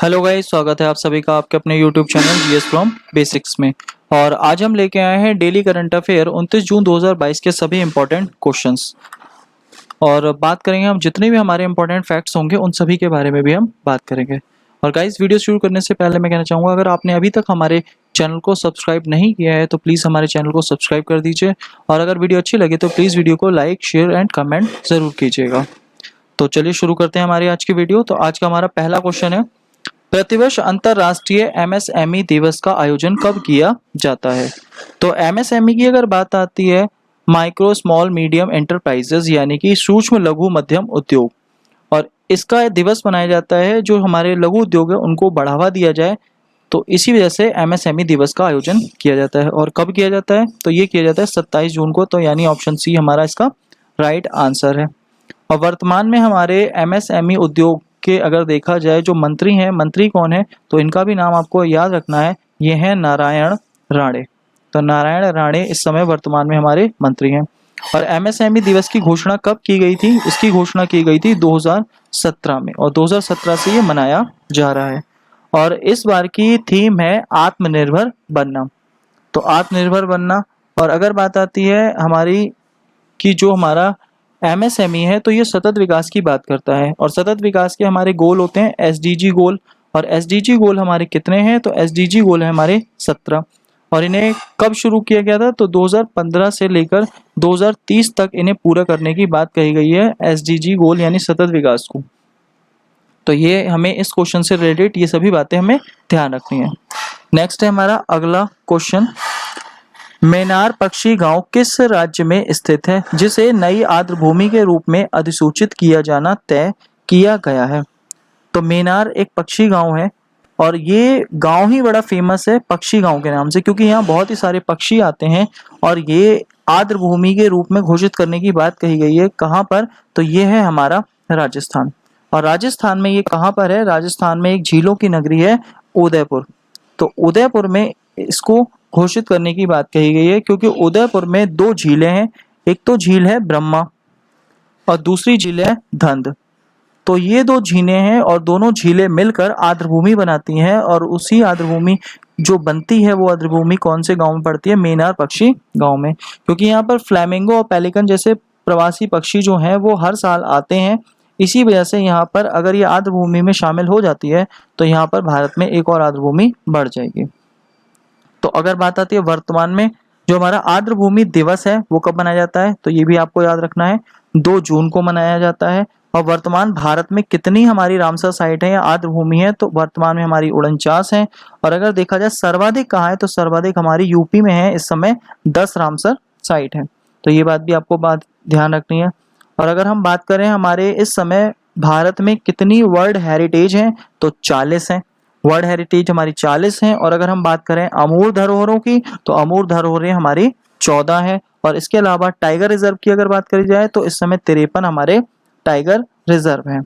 Hello guys, स्वागत है आप सभी का आपके अपने YouTube channel GS from basics में। और आज हम लेके आए हैं डेली करंट अफेयर 29 जून 2022 के सभी इंपॉर्टेंट क्वेश्चंस। और बात करेंगे हम जितने भी हमारे इंपॉर्टेंट फैक्ट्स होंगे उन सभी के बारे में भी हम बात करेंगे। और गाइस, वीडियो शुरू करने से पहले मैं कहना चाहूँगा, अगर आपने अभी तक हमारे चैनल को सब्सक्राइब नहीं किया है तो प्लीज़ हमारे चैनल को सब्सक्राइब कर दीजिए। और अगर वीडियो अच्छी लगे तो प्लीज़ वीडियो को लाइक, शेयर एंड कमेंट ज़रूर कीजिएगा। तो चलिए शुरू करते हैं हमारी आज की वीडियो। तो आज का हमारा पहला क्वेश्चन है, प्रतिवर्ष अंतरराष्ट्रीय एमएसएमई दिवस का आयोजन कब किया जाता है? तो एमएसएमई की अगर बात आती है, माइक्रो स्मॉल मीडियम एंटरप्राइजेज यानी कि सूक्ष्म लघु मध्यम उद्योग, और इसका दिवस मनाया जाता है जो हमारे लघु उद्योग है उनको बढ़ावा दिया जाए। तो इसी वजह से एमएसएमई दिवस का आयोजन किया जाता है। और कब किया जाता है? तो ये किया जाता है 27 जून को। तो यानी ऑप्शन सी हमारा इसका राइट आंसर है। और वर्तमान में हमारे एमएसएमई उद्योग के अगर देखा जाए जो मंत्री हैं, मंत्री कौन है, तो इनका भी नाम आपको याद रखना है, ये हैं नारायण राणे। तो नारायण राणे इस समय वर्तमान में हमारे मंत्री हैं। और एमएसएमई दिवस की घोषणा कब की गई थी? इसकी घोषणा की गई थी 2017 में, और 2017 से ये मनाया जा रहा है। और इस बार की थीम है आत्मनिर्भर बनना। तो आत्मनिर्भर बनना। और अगर बात आती है हमारी कि जो हमारा एमएसएमई है तो ये सतत विकास की बात करता है, और सतत विकास के हमारे गोल होते हैं एसडीजी गोल। और एसडीजी गोल हमारे कितने हैं? तो एसडीजी गोल है हमारे 17। और इन्हें कब शुरू किया गया था? तो 2015 से लेकर 2030 तक इन्हें पूरा करने की बात कही गई है, एसडीजी गोल यानी सतत विकास को। तो ये हमें इस क्वेश्चन से रिलेटेड ये सभी बातें हमें ध्यान रखनी है। नेक्स्ट है हमारा अगला क्वेश्चन, मेनार पक्षी गांव किस राज्य में स्थित है जिसे नई आर्द्रभूमि के रूप में अधिसूचित किया जाना तय किया गया है? तो मेनार एक पक्षी गांव है, और ये गांव ही बड़ा फेमस है पक्षी गांव के नाम से, क्योंकि यहाँ बहुत ही सारे पक्षी आते हैं। और ये आर्द्रभूमि के रूप में घोषित करने की बात कही गई है। कहाँ पर? तो ये है हमारा राजस्थान। और राजस्थान में ये कहाँ पर है? राजस्थान में एक झीलों की नगरी है उदयपुर। तो उदयपुर में इसको घोषित करने की बात कही गई है, क्योंकि उदयपुर में दो झीलें हैं। एक तो झील है ब्रह्मा और दूसरी झील है धंध। तो ये दो झीलें हैं और दोनों झीलें मिलकर आर्द्रभूमि बनाती हैं। और उसी आर्द्रभूमि जो बनती है वो आर्द्रभूमि कौन से गांव में पड़ती है? मेनार पक्षी गांव में। क्योंकि यहाँ पर फ्लैमिंगो और पेलिकन जैसे प्रवासी पक्षी जो हैं वो हर साल आते हैं। इसी वजह से यहाँ पर अगर ये आर्द्रभूमि में शामिल हो जाती है तो यहाँ पर भारत में एक और आर्द्रभूमि बढ़ जाएगी। तो अगर बात आती है वर्तमान में जो हमारा आर्द्रभूमि दिवस है वो कब मनाया जाता है? तो ये भी आपको याद रखना है, 2 जून को मनाया जाता है। और वर्तमान भारत में कितनी हमारी रामसर साइट है या आर्द्रभूमि है? तो वर्तमान में हमारी 49 है। और अगर देखा जाए सर्वाधिक कहाँ है, तो सर्वाधिक हमारी यूपी में है। इस समय 10 रामसर साइट है। तो ये बात भी आपको ध्यान रखनी है। और अगर हम बात करें हमारे इस समय भारत में कितनी वर्ल्ड हेरिटेज है, तो 40 है। वर्ल्ड हेरिटेज हमारी 40 है। और अगर हम बात करें अमूर्त धरोहरों की, तो अमूर्त धरोहरें हमारी 14 है। और इसके अलावा टाइगर रिजर्व की अगर बात करी जाए तो इस समय 53 हमारे टाइगर रिजर्व हैं।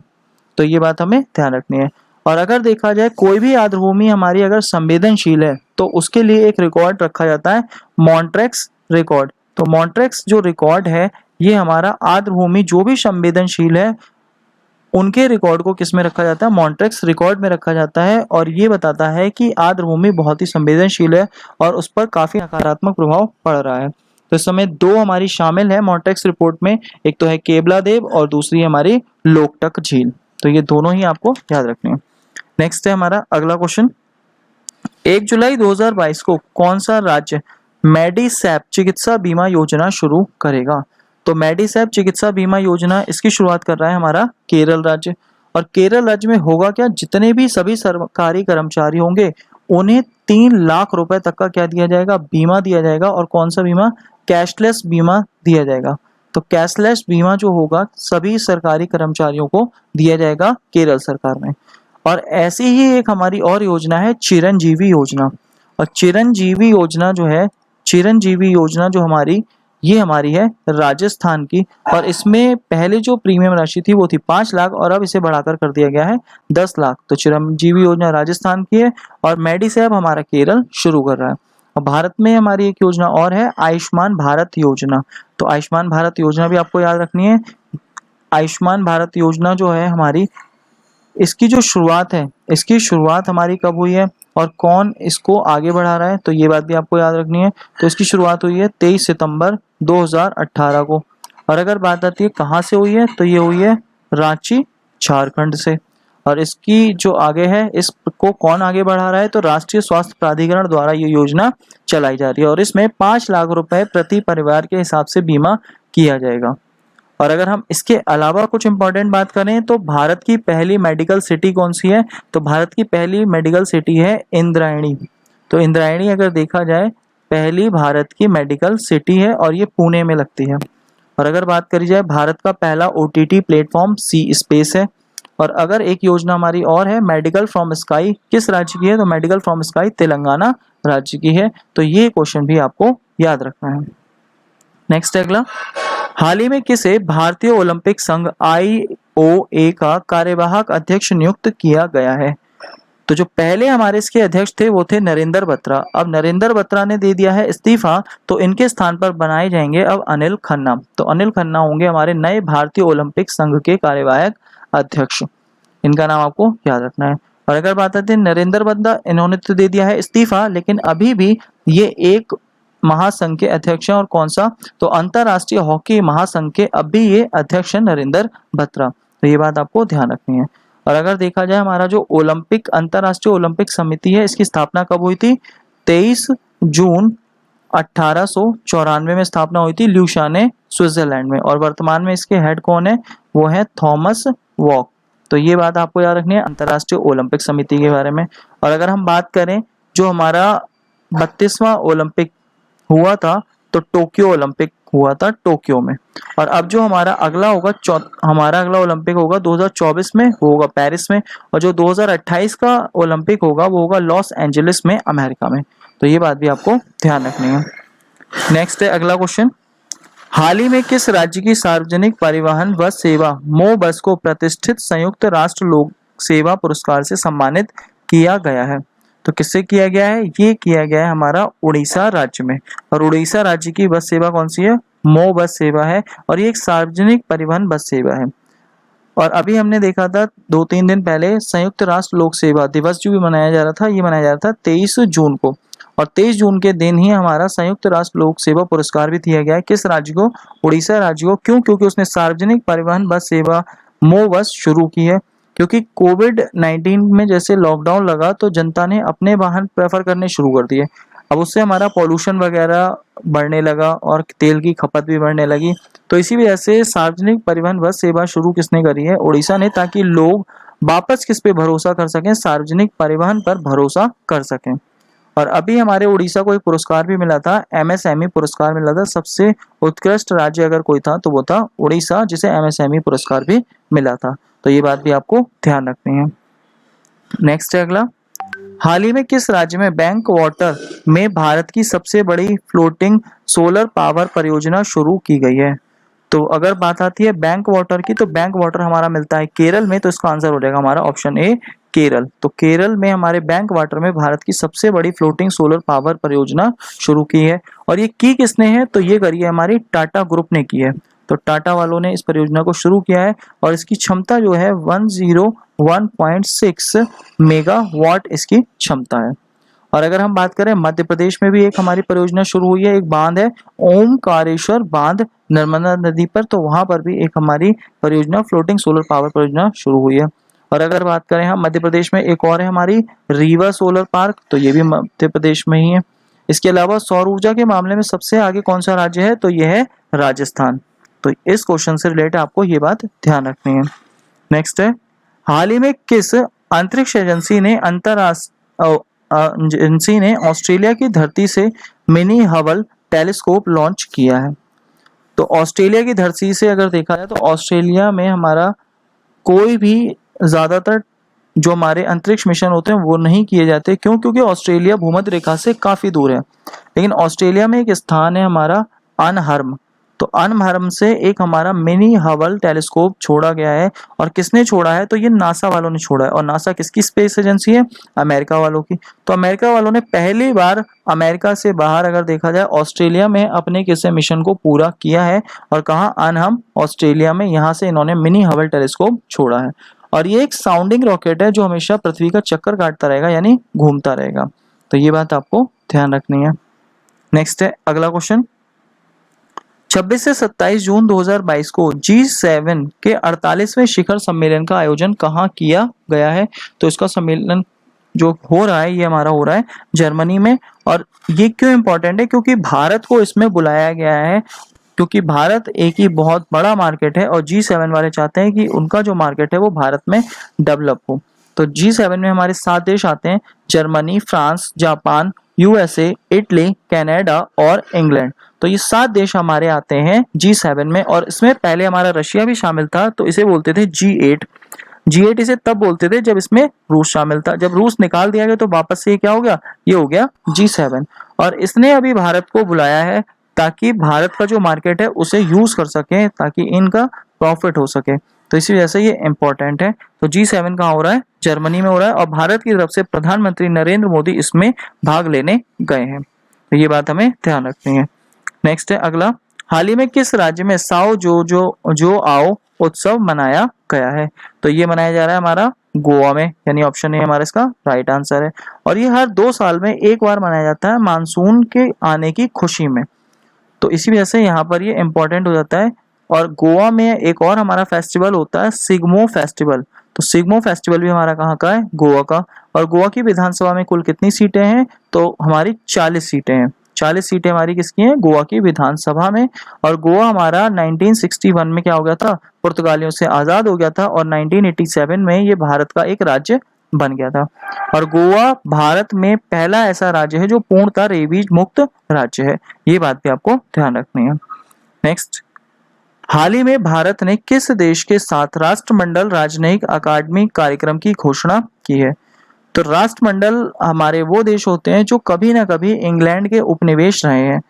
तो ये बात हमें ध्यान रखनी है। और अगर देखा जाए कोई भी आर्द्रभूमि हमारी अगर संवेदनशील है तो उसके लिए एक रिकॉर्ड रखा जाता है, मॉन्ट्रेक्स रिकॉर्ड। तो मॉन्ट्रेक्स जो रिकॉर्ड है ये हमारा आर्द्रभूमि जो भी संवेदनशील है उनके रिकॉर्ड को किस में रखा जाता है? मॉन्ट्रेक्स रिकॉर्ड में रखा जाता है। और ये बताता है कि आर्द्रभूमि बहुत ही संवेदनशील है और उस पर काफी नकारात्मक प्रभाव पड़ रहा है। तो इस समय 2 हमारी शामिल है मॉन्ट्रेक्स रिपोर्ट में, एक तो है केबला देव और दूसरी हमारी लोकटक झील। तो ये दोनों ही आपको याद रखने हैं। नेक्स्ट है हमारा अगला क्वेश्चन, 1 जुलाई 2022 को कौन सा राज्य मेडिसैप चिकित्सा बीमा योजना शुरू करेगा? तो मेडिसैप चिकित्सा बीमा योजना इसकी शुरुआत कर रहा है हमारा केरल राज्य। और केरल राज्य में होगा क्या? जितने भी सभी सरकारी कर्मचारी होंगे उन्हें 3 लाख रुपए तक का क्या दिया जाएगा? बीमा दिया जाएगा। और कौन सा बीमा? कैशलेस बीमा दिया जाएगा। तो कैशलेस बीमा जो होगा सभी सरकारी कर्मचारियों को दिया जाएगा केरल सरकार में। और ऐसी ही एक हमारी और योजना है चिरंजीवी योजना। और चिरंजीवी योजना जो है, चिरंजीवी योजना जो हमारी ये हमारी है राजस्थान की। और इसमें पहले जो प्रीमियम राशि थी वो थी 5 लाख और अब इसे बढ़ाकर कर दिया गया है 10 लाख। तो चिरंजीवी योजना राजस्थान की है और मेडिसैप हमारा केरल शुरू कर रहा है। और भारत में हमारी एक योजना और है आयुष्मान भारत योजना। तो आयुष्मान भारत योजना भी आपको याद रखनी है। आयुष्मान भारत योजना जो है हमारी इसकी जो शुरुआत है, इसकी शुरुआत हमारी कब हुई है और कौन इसको आगे बढ़ा रहा है, तो ये बात भी आपको याद रखनी है। तो इसकी शुरुआत हुई है 23 सितंबर 2018 को। और अगर बात आती है कहाँ से हुई है, तो ये हुई है रांची, झारखंड से। और इसकी जो आगे है, इसको कौन आगे बढ़ा रहा है, तो राष्ट्रीय स्वास्थ्य प्राधिकरण द्वारा ये योजना चलाई जा रही है और इसमें 5 लाख रुपए प्रति परिवार के हिसाब से बीमा किया जाएगा। और अगर हम इसके अलावा कुछ इंपॉर्टेंट बात करें तो भारत की पहली मेडिकल सिटी कौन सी है, तो भारत की पहली मेडिकल सिटी है इंद्रायणी। तो इंद्रायणी अगर देखा जाए पहली भारत की मेडिकल सिटी है और ये पुणे में लगती है। और अगर बात करी जाए भारत का पहला OTT प्लेटफॉर्म सी स्पेस है। और अगर एक योजना हमारी और है मेडिकल फ्रॉम स्काई, किस राज्य की है, तो मेडिकल फ्रॉम स्काई तेलंगाना राज्य की है। तो ये क्वेश्चन भी आपको याद रखना है। नेक्स्ट अगला, हाल ही में किसे भारतीय ओलंपिक संघ IOA का कार्यवाहक अध्यक्ष नियुक्त किया गया है, तो जो पहले हमारे इसके अध्यक्ष थे वो थे नरेंद्र बत्रा। अब नरेंद्र बत्रा ने दे दिया है इस्तीफा, तो इनके स्थान पर बनाए जाएंगे अब अनिल खन्ना। तो अनिल खन्ना होंगे हमारे नए भारतीय ओलंपिक संघ के कार्यवाहक अध्यक्ष। इनका नाम आपको याद रखना है। और अगर बात आती है नरेंद्र बत्रा, इन्होंने तो दे दिया है इस्तीफा, लेकिन अभी भी ये एक महासंघ के अध्यक्ष हैं। और कौन सा, तो अंतरराष्ट्रीय हॉकी महासंघ के अब भी ये अध्यक्ष हैं नरेंद्र बत्रा। तो ये बात आपको ध्यान रखनी है। और अगर देखा जाए हमारा जो ओलंपिक अंतरराष्ट्रीय ओलंपिक समिति है, इसकी स्थापना कब हुई थी, 23 जून 1894 में स्थापना हुई थी ल्यूशाने, स्विट्जरलैंड में। और वर्तमान में इसके हेड कौन है, वो है थॉमस वॉक। तो ये बात आपको याद रखनी है अंतरराष्ट्रीय ओलंपिक समिति के बारे में। और अगर हम बात करें जो हमारा 32वां ओलंपिक हुआ था, तो टोक्यो ओलंपिक हुआ था टोक्यो में। और अब जो हमारा अगला होगा हमारा अगला ओलंपिक होगा 2024 में, वो होगा पेरिस में। और जो 2028 का ओलंपिक होगा वो होगा लॉस एंजलिस में, अमेरिका में। तो ये बात भी आपको ध्यान रखनी है। नेक्स्ट है अगला क्वेश्चन, हाल ही में किस राज्य की सार्वजनिक परिवहन बस सेवा मो बस को प्रतिष्ठित संयुक्त राष्ट्र लोक सेवा पुरस्कार से सम्मानित किया गया है, तो किससे किया गया है, ये किया गया है हमारा उड़ीसा राज्य में। और उड़ीसा राज्य की बस सेवा कौन सी है, मो बस सेवा है। और ये एक सार्वजनिक परिवहन बस सेवा है। और अभी हमने देखा था 2-3 दिन पहले संयुक्त राष्ट्र लोक सेवा दिवस जो भी मनाया जा रहा था, ये मनाया जा रहा था 23 जून को। और 23 जून के दिन ही हमारा संयुक्त राष्ट्र लोक सेवा पुरस्कार भी दिया गया है किस राज्य को, उड़ीसा राज्य को। क्यों, क्योंकि उसने सार्वजनिक परिवहन बस सेवा मो बस शुरू की है। क्योंकि कोविड-19 में जैसे लॉकडाउन लगा तो जनता ने अपने वाहन प्रेफर करने शुरू कर दिए। अब उससे हमारा पॉल्यूशन वगैरह बढ़ने लगा और तेल की खपत भी बढ़ने लगी। तो इसी वजह से सार्वजनिक परिवहन बस सेवा शुरू किसने करी है, उड़ीसा ने, ताकि लोग वापस किस पे भरोसा कर सकें, सार्वजनिक परिवहन पर भरोसा कर सकें। और अभी हमारे उड़ीसा को एक पुरस्कार भी मिला था, MSME पुरस्कार मिला था। सबसे उत्कृष्ट राज्य अगर कोई था तो वो था उड़ीसा, जिसे MSME पुरस्कार भी मिला था। तो ये बात भी आपको ध्यान रखनी है। नेक्स्ट है अगला, हाल ही में किस राज्य में बैंक वाटर में भारत की सबसे बड़ी फ्लोटिंग सोलर पावर परियोजना शुरू की गई है। तो अगर बात आती है बैंक वाटर की, तो बैंक वाटर हमारा मिलता है केरल में। तो इसका आंसर हो जाएगा हमारा ऑप्शन ए, केरल। तो केरल में हमारे बैंक वाटर में भारत की सबसे बड़ी फ्लोटिंग सोलर पावर परियोजना शुरू की है। और ये की किसने है, तो ये करी है हमारी टाटा ग्रुप ने की है। तो टाटा वालों ने इस परियोजना को शुरू किया है और इसकी क्षमता जो है 101.6 मेगावाट इसकी क्षमता है। और अगर हम बात करें मध्य प्रदेश में भी एक हमारी परियोजना शुरू हुई है, एक बांध है ओमकारेश्वर बांध नर्मदा नदी पर। तो वहां पर भी एक हमारी परियोजना फ्लोटिंग सोलर पावर परियोजना शुरू हुई है। और अगर बात करें हम मध्य प्रदेश में, एक और है हमारी रीवा सोलर पार्क, तो ये भी मध्य प्रदेश में ही है। इसके अलावा सौर ऊर्जा के मामले में सबसे आगे कौन सा राज्य है, तो यह है राजस्थान। तो इस क्वेश्चन से रिलेटेड आपको ये बात ध्यान रखनी है। नेक्स्ट है, हाल ही में किस अंतरिक्ष एजेंसी ने ऑस्ट्रेलिया की धरती से मिनी हबल टेलीस्कोप लॉन्च किया है। तो ऑस्ट्रेलिया की धरती से अगर देखा जाए तो ऑस्ट्रेलिया में हमारा कोई भी ज्यादातर जो हमारे अंतरिक्ष मिशन होते हैं वो नहीं किए जाते। क्यों, क्योंकि ऑस्ट्रेलिया भूमध्य रेखा से काफी दूर है। लेकिन ऑस्ट्रेलिया में एक स्थान है हमारा अनहर्म। तो अनहर्म से एक हमारा मिनी हबल टेलीस्कोप छोड़ा गया है। और किसने छोड़ा है, तो ये नासा वालों ने छोड़ा है। और नासा किसकी स्पेस एजेंसी है, अमेरिका वालों की। तो अमेरिका वालों ने पहली बार अमेरिका से बाहर अगर देखा जाए ऑस्ट्रेलिया में अपने किसी मिशन को पूरा किया है। और कहाँ, अनहर्म ऑस्ट्रेलिया में, यहाँ से इन्होंने मिनी हबल टेलीस्कोप छोड़ा है। और ये एक साउंडिंग रॉकेट है जो हमेशा पृथ्वी का चक्कर काटता रहेगा यानी घूमता रहेगा। तो ये बात आपको ध्यान रखनी है। नेक्स्ट है अगला क्वेश्चन, 26 से 27 जून 2022 को G7 के 48वें शिखर सम्मेलन का आयोजन कहाँ किया गया है? तो इसका सम्मेलन जो हो रहा है ये हमारा हो रहा है जर्मनी में। और ये क्यों इंपॉर्टेंट है? क्योंकि भारत को इसमें बुलाया गया है, क्योंकि भारत एक ही बहुत बड़ा मार्केट है और G7 वाले चाहते हैं कि उनका जो मार्केट है वो भारत में डेवलप हो। तो G7 में हमारे 7 देश आते हैं, Germany, France, Japan, USA, Italy, Canada और इंग्लैंड। तो ये 7 देश हमारे आते हैं G7 में। और इसमें पहले हमारा रशिया भी शामिल था, तो इसे बोलते थे G8। G8 इसे तब बोलते थे जब इसमें रूस शामिल था। जब रूस निकाल दिया गया तो वापस से ये क्या हो गया? ये हो गया G7। और इसने अभी भारत को बुलाया है ताकि भारत का जो मार्केट है उसे यूज कर सके, ताकि इनका प्रॉफिट हो सके। तो इसी वजह से ये इंपॉर्टेंट है। तो G7 कहाँ हो रहा है? जर्मनी में हो रहा है और भारत की तरफ से प्रधानमंत्री नरेंद्र मोदी इसमें भाग लेने गए हैं। तो ये बात हमें ध्यान रखनी है। नेक्स्ट है अगला, हाल ही में किस राज्य में साओ जो आओ उत्सव मनाया गया है? तो ये मनाया जा रहा है हमारा गोवा में, यानी ऑप्शन ए हमारा इसका राइट आंसर है। और ये हर 2 साल में एक बार मनाया जाता है मानसून के आने की खुशी में। तो इसी वजह से यहाँ पर ये इम्पोर्टेंट हो जाता है। और गोवा में एक और हमारा फेस्टिवल होता है सिग्मो फेस्टिवल। तो सिग्मो फेस्टिवल भी हमारा कहाँ का है? गोवा का। और गोवा की विधानसभा में कुल कितनी सीटें हैं? तो हमारी 40 सीटें हैं। 40 सीटें हमारी किसकी हैं? गोवा की विधानसभा में। और गोवा हमारा 1961 में क्या हो गया था? पुर्तगालियों से आजाद हो गया था और 1987 में ये भारत का एक राज्य बन गया था। और गोवा भारत में पहला ऐसा राज्य है जो पूर्णतः रेबीज मुक्त राज्य है। ये बात भी आपको ध्यान रखनी है। नेक्स्ट, हाल ही में भारत ने किस देश के साथ राष्ट्रमंडल राजनयिक अकादमी कार्यक्रम की घोषणा की है? तो राष्ट्रमंडल हमारे वो देश होते हैं जो कभी ना कभी इंग्लैंड के उपनिवेश रहे हैं।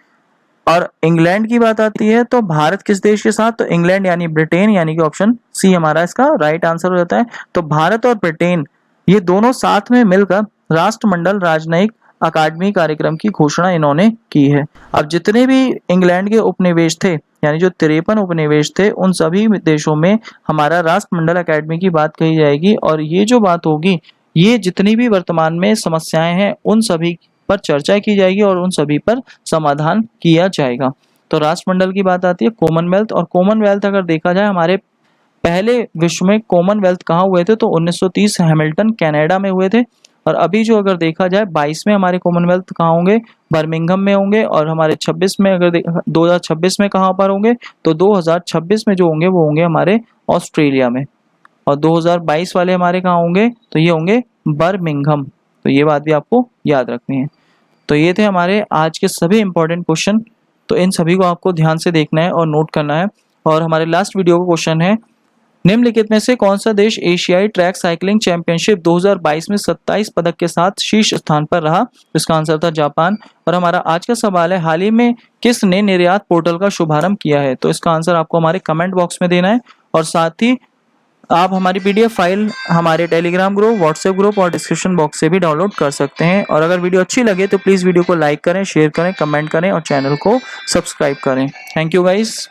और इंग्लैंड की बात आती है तो भारत किस देश के साथ? तो इंग्लैंड यानी ब्रिटेन, यानी कि ऑप्शन सी हमारा इसका राइट आंसर हो जाता है। तो भारत और ब्रिटेन ये दोनों साथ में मिलकर राष्ट्रमंडल राजनयिक अकादमी कार्यक्रम की घोषणा इन्होंने की है। अब जितने भी इंग्लैंड के उपनिवेश थे, यानी जो 53 उपनिवेश थे, उन सभी देशों में हमारा राष्ट्रमंडल अकादमी की बात कही जाएगी। और ये जो बात होगी, ये जितनी भी वर्तमान में समस्याएं हैं उन सभी पर चर्चा की जाएगी और उन सभी पर समाधान किया जाएगा। तो राष्ट्रमंडल की बात आती है कॉमनवेल्थ। और कॉमनवेल्थ अगर देखा जाए, हमारे पहले विश्व में कॉमनवेल्थ कहाँ हुए थे? तो 1930 हैमिल्टन कनाडा में हुए थे। और अभी जो अगर देखा जाए 22 में हमारे कॉमनवेल्थ कहाँ होंगे? बर्मिंघम में होंगे। और हमारे 26 में अगर 2026 में कहाँ पर होंगे? तो 2026 में जो होंगे वो होंगे हमारे ऑस्ट्रेलिया में। और 2022 वाले हमारे कहाँ होंगे? तो ये होंगे बर्मिंघम। तो ये बात भी आपको याद रखनी है। तो ये थे हमारे आज के सभी इंपॉर्टेंट क्वेश्चन। तो इन सभी को आपको ध्यान से देखना है और नोट करना है। और हमारे लास्ट वीडियो का क्वेश्चन है, निम्नलिखित में से कौन सा देश एशियाई ट्रैक साइकिलिंग चैंपियनशिप 2022 में 27 पदक के साथ शीर्ष स्थान पर रहा? इसका आंसर था जापान। और हमारा आज का सवाल है, हाल ही में किसने निर्यात पोर्टल का शुभारंभ किया है? तो इसका आंसर आपको हमारे कमेंट बॉक्स में देना है। और साथ ही आप हमारी PDF फाइल हमारे टेलीग्राम ग्रुप, व्हाट्सएप ग्रुप और डिस्क्रिप्शन बॉक्स से भी डाउनलोड कर सकते हैं। और अगर वीडियो अच्छी लगे तो प्लीज़ वीडियो को लाइक करें, शेयर करें, कमेंट करें और चैनल को सब्सक्राइब करें। Thank you guys.